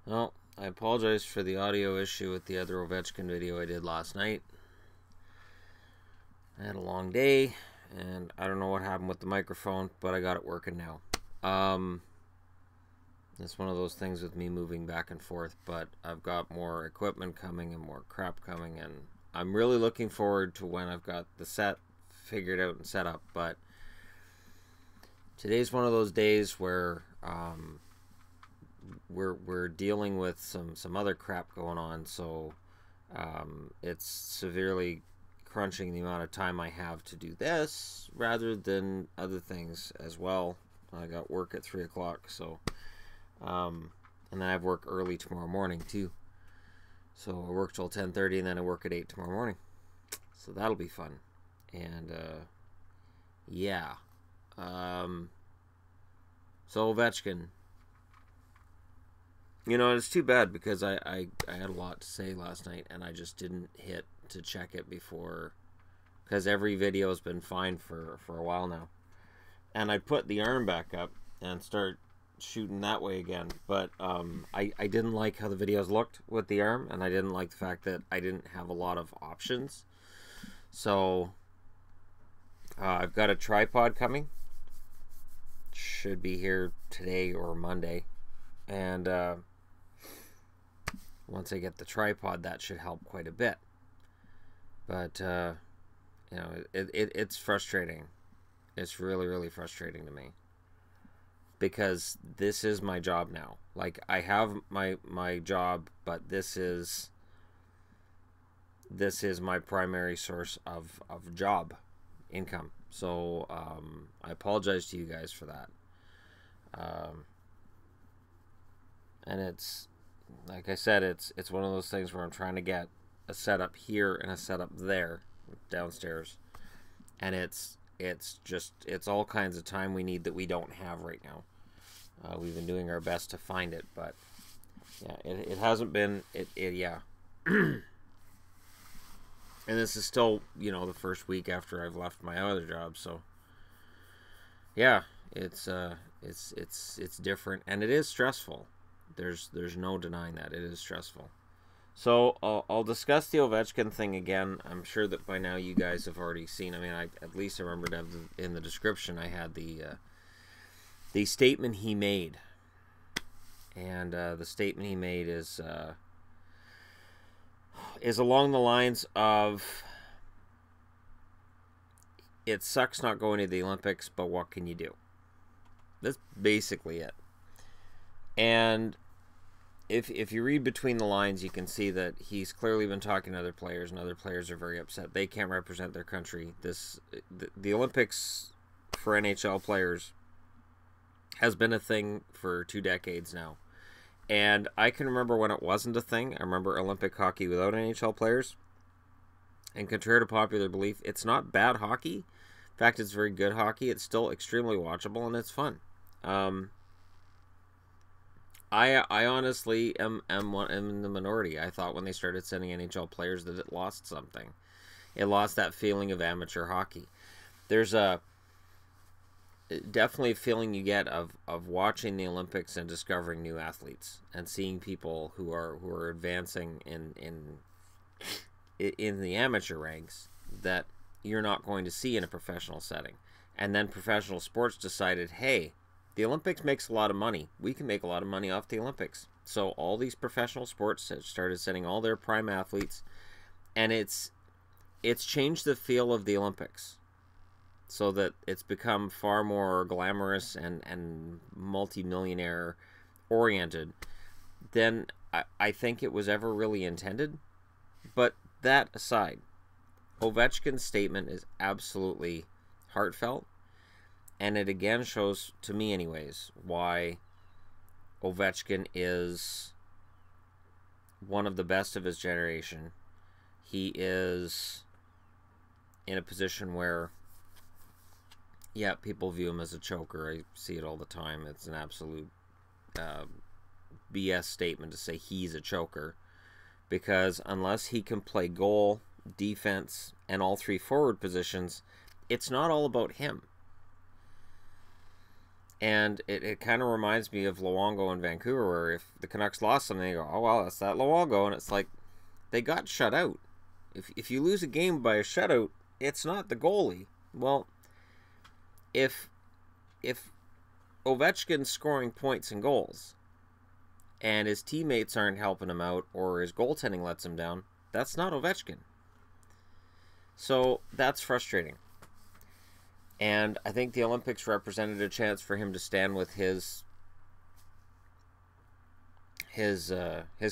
Well, I apologize for the audio issue with the other Ovechkin video I did last night. I had a long day, and I don't know what happened with the microphone, but I got it working now. It's one of those things with me moving back and forth, but I've got more equipment coming and more crap coming, and I'm really looking forward to when I've got the set figured out and set up. But today's one of those days where we're dealing with some other crap going on, so it's severely crunching the amount of time I have to do this rather than other things as well. I got work at 3 o'clock, so and then I have work early tomorrow morning too. So I work till 10:30, and then I work at 8 tomorrow morning. So that'll be fun. And yeah. So Ovechkin. You know, it's too bad because I had a lot to say last night, and I just didn't hit to check it before, because every video has been fine for a while now. And I put the arm back up and start shooting that way again, but I didn't like how the videos looked with the arm, and I didn't like the fact that I didn't have a lot of options. So I've got a tripod coming. Should be here today or Monday, and once I get the tripod, that should help quite a bit. But you know, it's frustrating. It's really frustrating to me, because this is my job now. Like, I have my job, but this is my primary source of job income. So I apologize to you guys for that. And it's, like I said, it's one of those things where I'm trying to get a setup here and a setup there downstairs, and it's all kinds of time we need that we don't have right now. We've been doing our best to find it, but yeah, it hasn't been yeah. And this is still, you know, the first week after I've left my other job, so yeah, it's different, and it is stressful. There's no denying that it is stressful. So I'll discuss the Ovechkin thing again. I'm sure that by now you guys have already seen. I mean, at least I remember to have in the description I had the statement he made, and the statement he made is along the lines of, "It sucks not going to the Olympics, but what can you do?" That's basically it. And if you read between the lines, you can see that he's clearly been talking to other players, and other players are very upset. They can't represent their country. The Olympics for NHL players has been a thing for 2 decades now. And I can remember when it wasn't a thing. I remember Olympic hockey without NHL players. And contrary to popular belief, it's not bad hockey. In fact, it's very good hockey. It's still extremely watchable, and it's fun. I honestly am in the minority. I thought when they started sending NHL players that it lost something. It lost that feeling of amateur hockey. There's definitely a feeling you get of watching the Olympics and discovering new athletes, and seeing people who are advancing in the amateur ranks that you're not going to see in a professional setting. And then professional sports decided, hey, the Olympics makes a lot of money. We can make a lot of money off the Olympics. So all these professional sports started sending all their prime athletes, and it's changed the feel of the Olympics, so that it's become far more glamorous and multi-millionaire oriented than I think it was ever really intended. But that aside, Ovechkin's statement is absolutely heartfelt, and it again shows, to me anyways, why Ovechkin is one of the best of his generation. He is in a position where, yeah, people view him as a choker. I see it all the time. It's an absolute BS statement to say he's a choker, because unless he can play goal, defense, and all 3 forward positions, it's not all about him. And it kind of reminds me of Luongo in Vancouver, where if the Canucks lost something, they go, oh, well, that's that Luongo. And it's like, they got shut out. If you lose a game by a shutout, it's not the goalie. Well, if Ovechkin's scoring points and goals, and his teammates aren't helping him out, or his goaltending lets him down, that's not Ovechkin. So that's frustrating. And I think the Olympics represented a chance for him to stand with his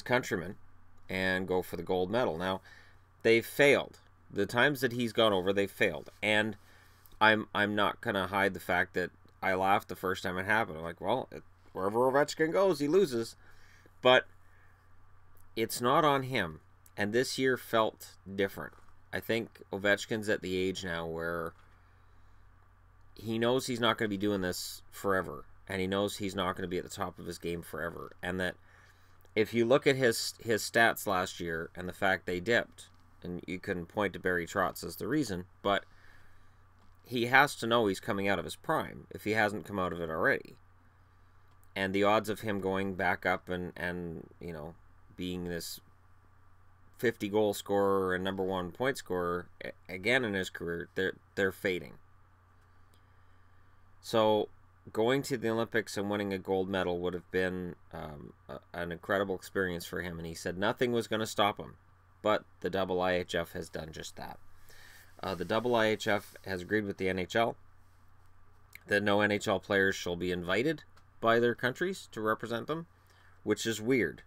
countrymen and go for the gold medal. Now, they've failed. The times that he's gone over, they've failed. And I'm not gonna hide the fact that I laughed the first time it happened. I'm like, well, wherever Ovechkin goes, he loses. But it's not on him. And this year felt different. I think Ovechkin's at the age now where he knows he's not going to be doing this forever, and he knows he's not going to be at the top of his game forever, and that if you look at his stats last year and the fact they dipped, and you can point to Barry Trotz as the reason, but he has to know he's coming out of his prime if he hasn't come out of it already. And the odds of him going back up and you know, being this 50 goal scorer and #1 point scorer again in his career, they're fading. So going to the Olympics and winning a gold medal would have been an incredible experience for him, and he said nothing was going to stop him. But the IIHF has done just that. The IIHF has agreed with the NHL that no NHL players shall be invited by their countries to represent them, which is weird.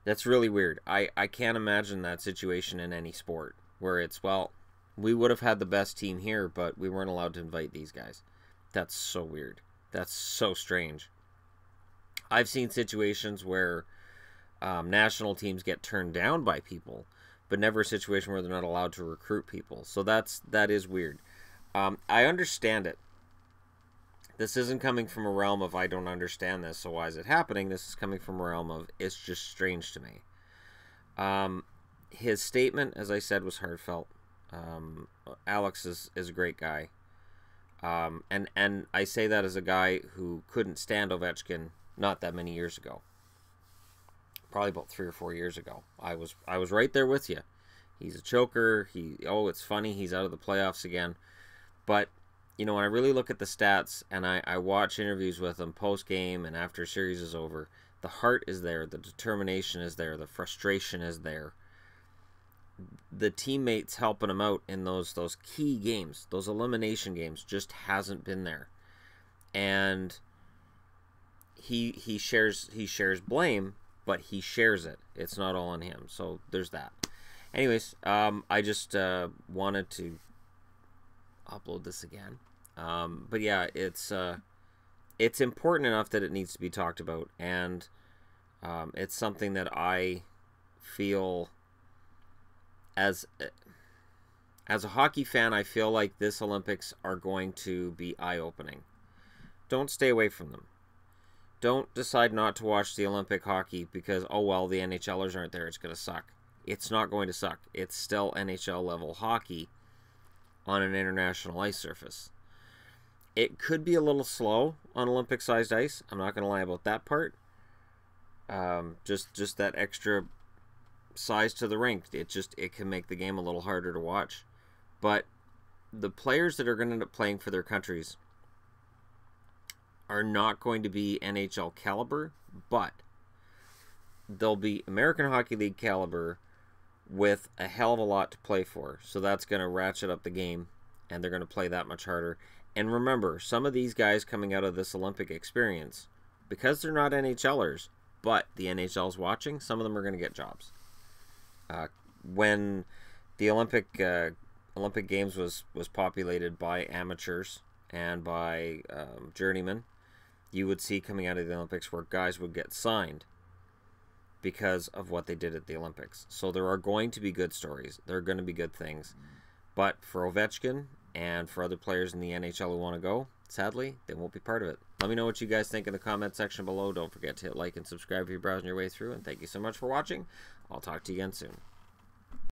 That's really weird. I can't imagine that situation in any sport where it's, well, we would have had the best team here, but we weren't allowed to invite these guys. That's so weird. That's so strange. I've seen situations where national teams get turned down by people, but never a situation where they're not allowed to recruit people. So that is weird. I understand it. This isn't coming from a realm of I don't understand this, so why is it happening? This is coming from a realm of it's just strange to me. His statement, as I said, was heartfelt. Alex is a great guy. And I say that as a guy who couldn't stand Ovechkin not that many years ago. Probably about 3 or 4 years ago. I was right there with you. He's a choker. It's funny. He's out of the playoffs again. But, you know, when I really look at the stats and I watch interviews with him post-game and after a series is over, the heart is there. The determination is there. The frustration is there. The teammates helping him out in those key games, those elimination games, just hasn't been there. And he shares blame, but he shares it. It's not all on him. So there's that. Anyways, I just wanted to upload this again. But yeah, it's important enough that it needs to be talked about, and it's something that I feel as a hockey fan, I feel like this Olympics are going to be eye-opening. Don't stay away from them. Don't decide not to watch the Olympic hockey because, oh well, the NHLers aren't there, it's going to suck. It's not going to suck. It's still NHL-level hockey on an international ice surface. It could be a little slow on Olympic-sized ice. I'm not going to lie about that part. Just that extra size to the rink, it can make the game a little harder to watch. But the players that are going to end up playing for their countries are not going to be NHL caliber, but they'll be American Hockey League caliber with a hell of a lot to play for. So that's going to ratchet up the game, and they're going to play that much harder. And remember, some of these guys coming out of this Olympic experience, because they're not NHLers, but the NHL's watching, some of them are going to get jobs. When the Olympic Games was populated by amateurs and by journeymen, you would see coming out of the Olympics where guys would get signed because of what they did at the Olympics. So there are going to be good stories. There are going to be good things. But for Ovechkin and for other players in the NHL who want to go, sadly, they won't be part of it. Let me know what you guys think in the comment section below. Don't forget to hit like and subscribe if you're browsing your way through. And thank you so much for watching. I'll talk to you again soon.